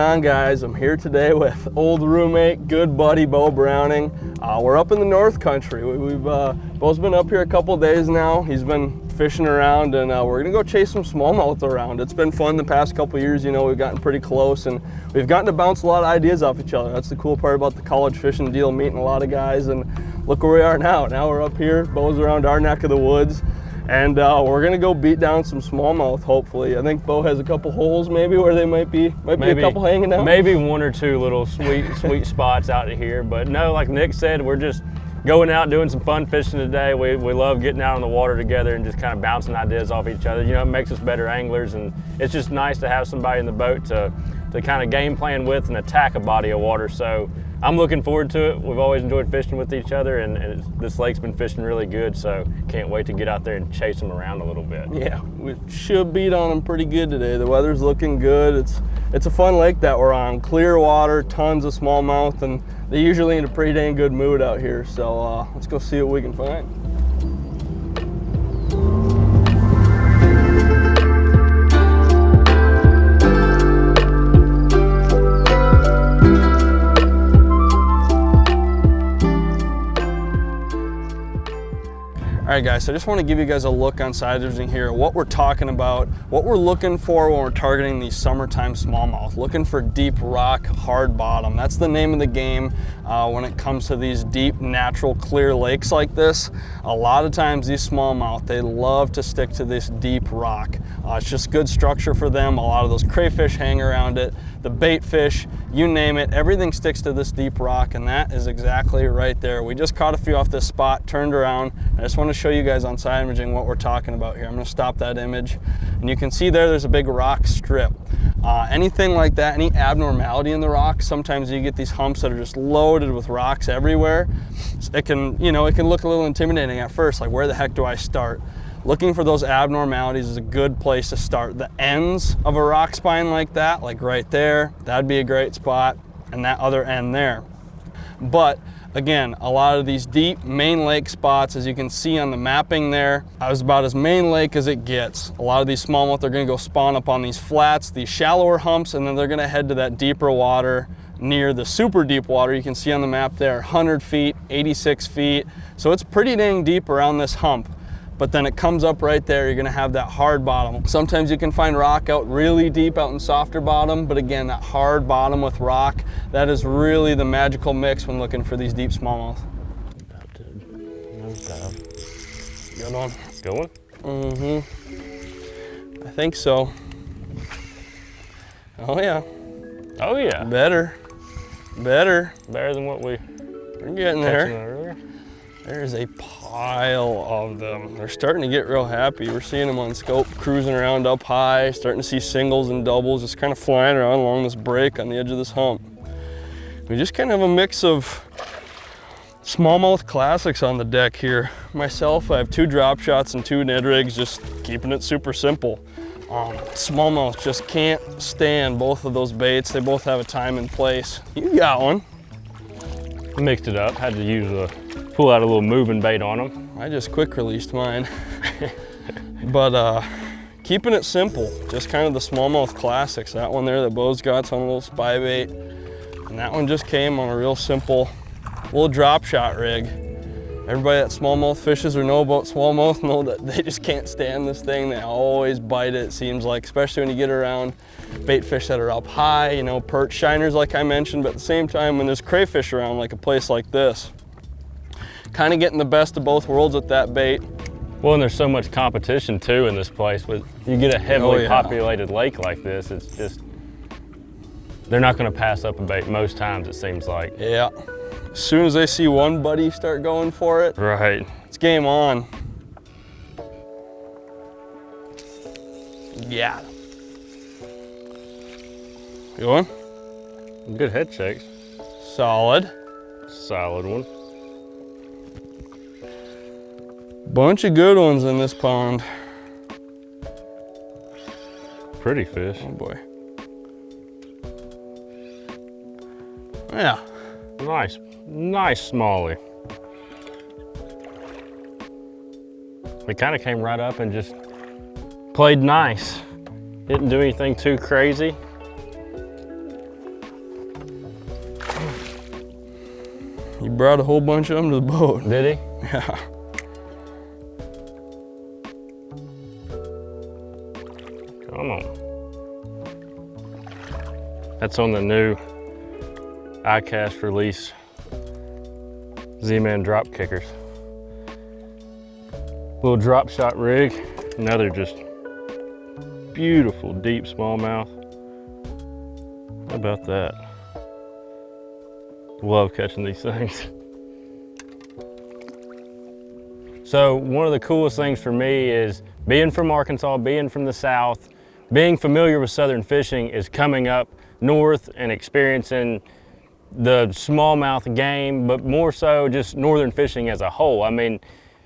on, guys? I'm here today with old roommate, good buddy, Beau Browning. We're up in the North Country. Beau's been up here a couple days now. He's been fishing around, and we're gonna go chase some smallmouth around. It's been fun the past couple years. You know, we've gotten pretty close, and we've gotten to bounce a lot of ideas off each other. That's the cool part about the college fishing deal, meeting a lot of guys, and look where we are now. Now we're up here. Beau's around our neck of the woods. And we're gonna go beat down some smallmouth, hopefully. I think Beau has a couple holes maybe where they might be a couple hanging out. Maybe one or two little sweet spots out of here. But no, like Nick said, we're just going out doing some fun fishing today. We love getting out on the water together and just kind of bouncing ideas off each other. You know, it makes us better anglers, and it's just nice to have somebody in the boat to kind of game plan with and attack a body of water. So I'm looking forward to it. We've always enjoyed fishing with each other, and this lake's been fishing really good, so can't wait to get out there and chase them around a little bit. Yeah, we should beat on them pretty good today. The weather's looking good. It's a fun lake that we're on. Clear water, tons of smallmouth, and they're usually in a pretty dang good mood out here. So let's go see what we can find. All right, guys, so I just want to give you guys a look on side everything here, what we're talking about, what we're looking for when we're targeting these summertime smallmouth. Looking for deep rock, hard bottom. That's the name of the game when it comes to these deep, natural, clear lakes like this. A lot of times these smallmouth, they love to stick to this deep rock. It's just good structure for them. A lot of those crayfish hang around it, the bait fish, you name it, everything sticks to this deep rock, and that is exactly right there. We just caught a few off this spot, turned around. I just want to show you guys on side imaging what we're talking about here. I'm going to stop that image, and you can see there's a big rock strip. Anything like that, any abnormality in the rock, sometimes you get these humps that are just loaded with rocks everywhere. It can look a little intimidating at first, like where the heck do I start? Looking for those abnormalities is a good place to start. The ends of a rock spine like that, like right there, that'd be a great spot, and that other end there. But again, a lot of these deep main lake spots, as you can see on the mapping there, is about as main lake as it gets. A lot of these smallmouth are gonna go spawn up on these flats, these shallower humps, and then they're gonna head to that deeper water near the super deep water. You can see on the map there, 100 feet, 86 feet. So it's pretty dang deep around this hump. But then it comes up right there, you're gonna have that hard bottom. Sometimes you can find rock out really deep out in softer bottom, but again, that hard bottom with rock, that is really the magical mix when looking for these deep smallmouth. Good one. Going? I think so. Oh yeah. Oh yeah. Better than what we're getting there. Earlier. There's a pile of them. They're starting to get real happy. We're seeing them on scope, cruising around up high, starting to see singles and doubles, just kind of flying around along this break on the edge of this hump. We just kind of have a mix of smallmouth classics on the deck here. Myself, I have 2 drop shots and 2 Ned rigs, just keeping it super simple. Smallmouth just can't stand both of those baits. They both have a time and place. You got one. Mixed it up, had to pull out a little moving bait on them. I just quick released mine. But keeping it simple, just kind of the smallmouth classics. That one there that Beau's got's on a little spy bait. And that one just came on a real simple little drop shot rig. Everybody that smallmouth fishes or know about smallmouth know that they just can't stand this thing. They always bite it seems like, especially when you get around bait fish that are up high, you know, perch shiners like I mentioned, but at the same time when there's crayfish around like a place like this. Kind of getting the best of both worlds with that bait. Well, and there's so much competition too in this place, but you get a heavily populated lake like this, it's just, they're not gonna pass up a bait most times, it seems like. Yeah, as soon as they see one buddy start going for it, right, it's game on. Yeah. Good one? Good head shakes. Solid. Solid one. Bunch of good ones in this pond. Pretty fish. Oh boy. Yeah. Nice smallie. He kind of came right up and just played nice. Didn't do anything too crazy. He brought a whole bunch of them to the boat. Did he? Yeah. Come on. That's on the new iCast release Z-Man drop kickers. Little drop shot rig. Another just beautiful deep smallmouth. How about that? Love catching these things. So one of the coolest things for me is being from Arkansas, being from the South, being familiar with Southern fishing is coming up north and experiencing the smallmouth game, but more so just Northern fishing as a whole. I mean,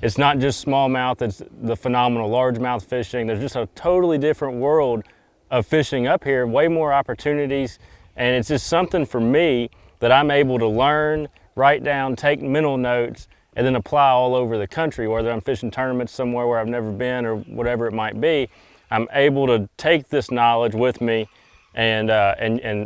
it's not just smallmouth, it's the phenomenal largemouth fishing. There's just a totally different world of fishing up here, way more opportunities, and it's just something for me that I'm able to learn, write down, take mental notes, and then apply all over the country, whether I'm fishing tournaments somewhere where I've never been or whatever it might be. I'm able to take this knowledge with me and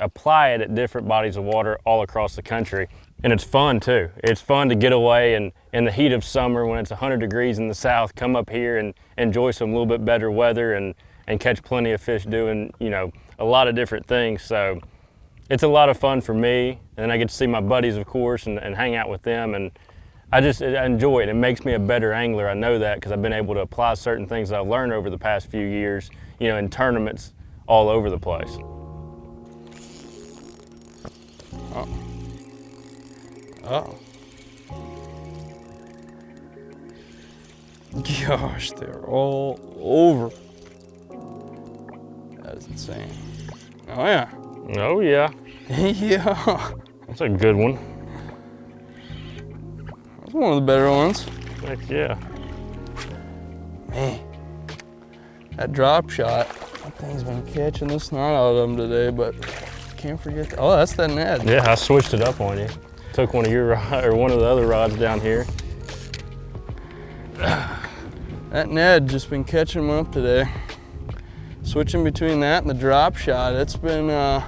apply it at different bodies of water all across the country. And it's fun too. It's fun to get away and in the heat of summer when it's 100 degrees in the south, come up here and enjoy some little bit better weather and catch plenty of fish doing, you know, a lot of different things. So it's a lot of fun for me. And then I get to see my buddies, of course, and hang out with them. And I enjoy it. It makes me a better angler. I know that because I've been able to apply certain things that I've learned over the past few years, you know, in tournaments all over the place. Oh. Oh. Gosh, they're all over. That is insane. Oh yeah. Oh yeah. Yeah. That's a good one. That's one of the better ones. Heck yeah. Man, that drop shot, that thing's been catching the snot out of them today, but can't forget that. Oh, that's that Ned. Yeah, I switched it up on you. Took one of your or one of the other rods down here. That Ned just been catching them up today. Switching between that and the drop shot, it's been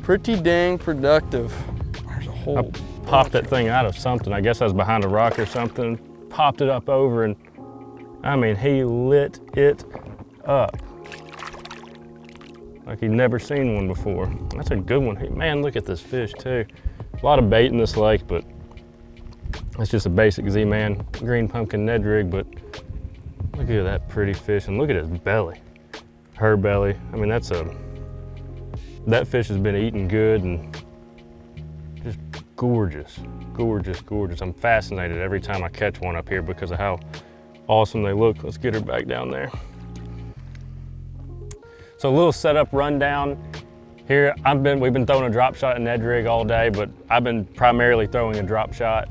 pretty dang productive. There's a whole Popped that thing out of something. I guess I was behind a rock or something. Popped it up over and, I mean, he lit it up. Like he'd never seen one before. That's a good one. Man, look at this fish too. A lot of bait in this lake, but it's just a basic Z-Man green pumpkin Ned rig, but look at that pretty fish and look at his belly. Her belly. I mean, that fish has been eating good and just gorgeous, gorgeous, gorgeous. I'm fascinated every time I catch one up here because of how awesome they look. Let's get her back down there. So a little setup rundown here. We've been throwing a drop shot and Ned rig all day, but I've been primarily throwing a drop shot.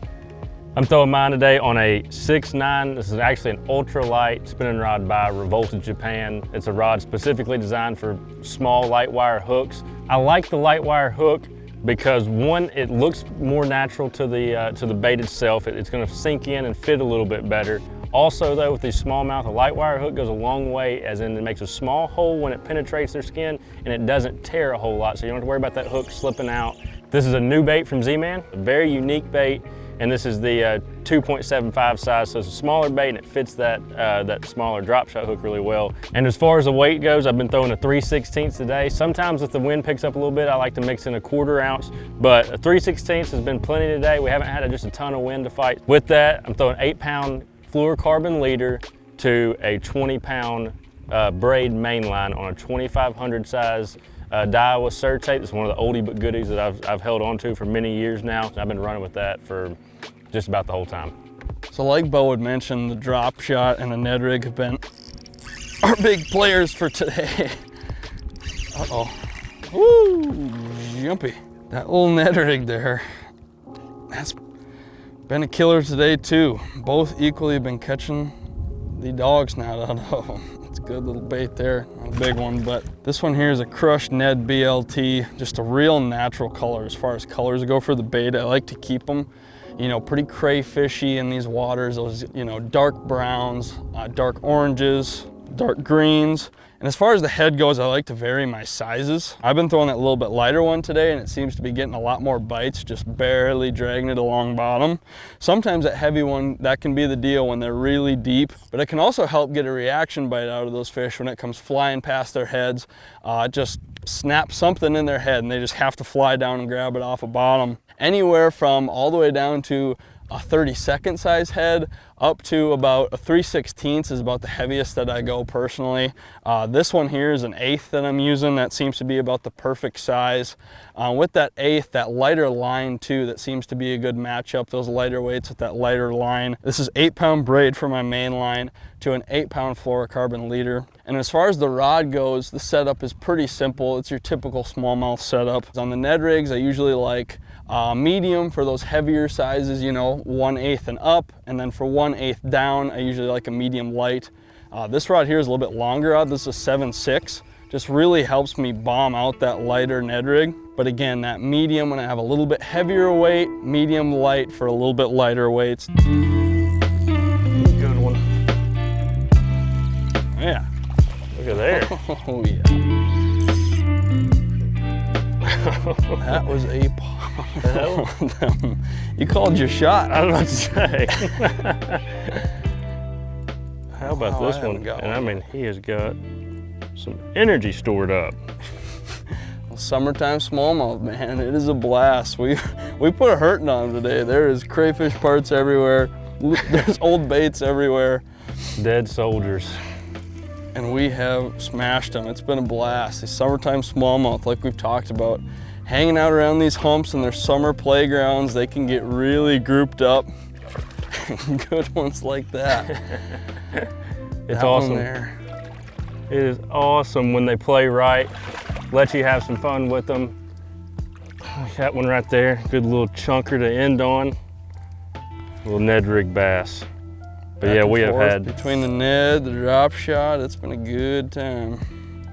I'm throwing mine today on a 6.9. This is actually an ultralight spinning rod by Revolta Japan. It's a rod specifically designed for small light wire hooks. I like the light wire hook because one, it looks more natural to the bait itself. It's gonna sink in and fit a little bit better. Also though, with these smallmouth, a light wire hook goes a long way, as in it makes a small hole when it penetrates their skin and it doesn't tear a whole lot, so you don't have to worry about that hook slipping out. This is a new bait from Z-Man, a very unique bait, and this is the 2.75 size, so it's a smaller bait and it fits that smaller drop shot hook really well. And as far as the weight goes, I've been throwing a 3/16 today. Sometimes if the wind picks up a little bit, I like to mix in a 1/4 ounce, but a 3/16 has been plenty today. We haven't had just a ton of wind to fight. With that, I'm throwing 8-pound fluorocarbon leader to a 20-pound braid mainline on a 2500 size Daiwa Certate. It's one of the oldie but goodies that I've held on to for many years now. I've been running with that for just about the whole time. So like Beau had mentioned, the drop shot and the Ned rig have been our big players for today. Uh-oh. Woo, jumpy. That little Ned rig there, that's been a killer today too. Both equally been catching the dog snot out of them. It's a good little bait there, not a big one, but this one here is a crushed Ned BLT, just a real natural color as far as colors go for the bait. I like to keep them, you know, pretty crayfishy in these waters, those, you know, dark browns, dark oranges, dark greens, And as far as the head goes, I like to vary my sizes. I've been throwing that little bit lighter one today, and it seems to be getting a lot more bites, just barely dragging it along bottom. Sometimes that heavy one, that can be the deal when they're really deep, but it can also help get a reaction bite out of those fish when it comes flying past their heads. Just snap something in their head, and they just have to fly down and grab it off the bottom. Anywhere from all the way down to a 32nd size head up to about a 3/16 is about the heaviest that I go personally. This one here is an 1/8 that I'm using. That seems to be about the perfect size. With that 1/8, that lighter line too, that seems to be a good matchup, those lighter weights with that lighter line. This is 8-pound braid for my main line to an 8-pound fluorocarbon leader. And as far as the rod goes, the setup is pretty simple. It's your typical smallmouth setup. On the Ned rigs, I usually like medium for those heavier sizes, you know, 1/8 and up, and then for 1/8 down, I usually like a medium light. This rod here is a little bit longer. This is a 7/6. Just really helps me bomb out that lighter Ned rig. But again, that medium when I have a little bit heavier weight, medium light for a little bit lighter weights. Good one. Yeah. Look at there. Oh yeah. That was a You called your shot. I was about to say. How about this one? And I mean, he has got some energy stored up. Well, summertime smallmouth, man, it is a blast. We put a hurting on him today. There is crayfish parts everywhere. There's old baits everywhere. Dead soldiers. And we have smashed them. It's been a blast. These summertime smallmouth, like we've talked about, hanging out around these humps in their summer playgrounds, they can get really grouped up. Good ones like that. It's that awesome. One there. It is awesome when they play right, let you have some fun with them. That one right there, good little chunker to end on. Little Ned rig bass. But Back yeah, and we have forth had between the Ned, the drop shot, it's been a good time.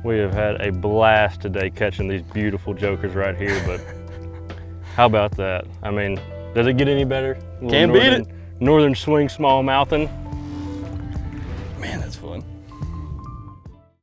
We have had a blast today catching these beautiful jokers right here, but how about that? I mean, does it get any better? Can't beat it. Northern swing smallmouthing.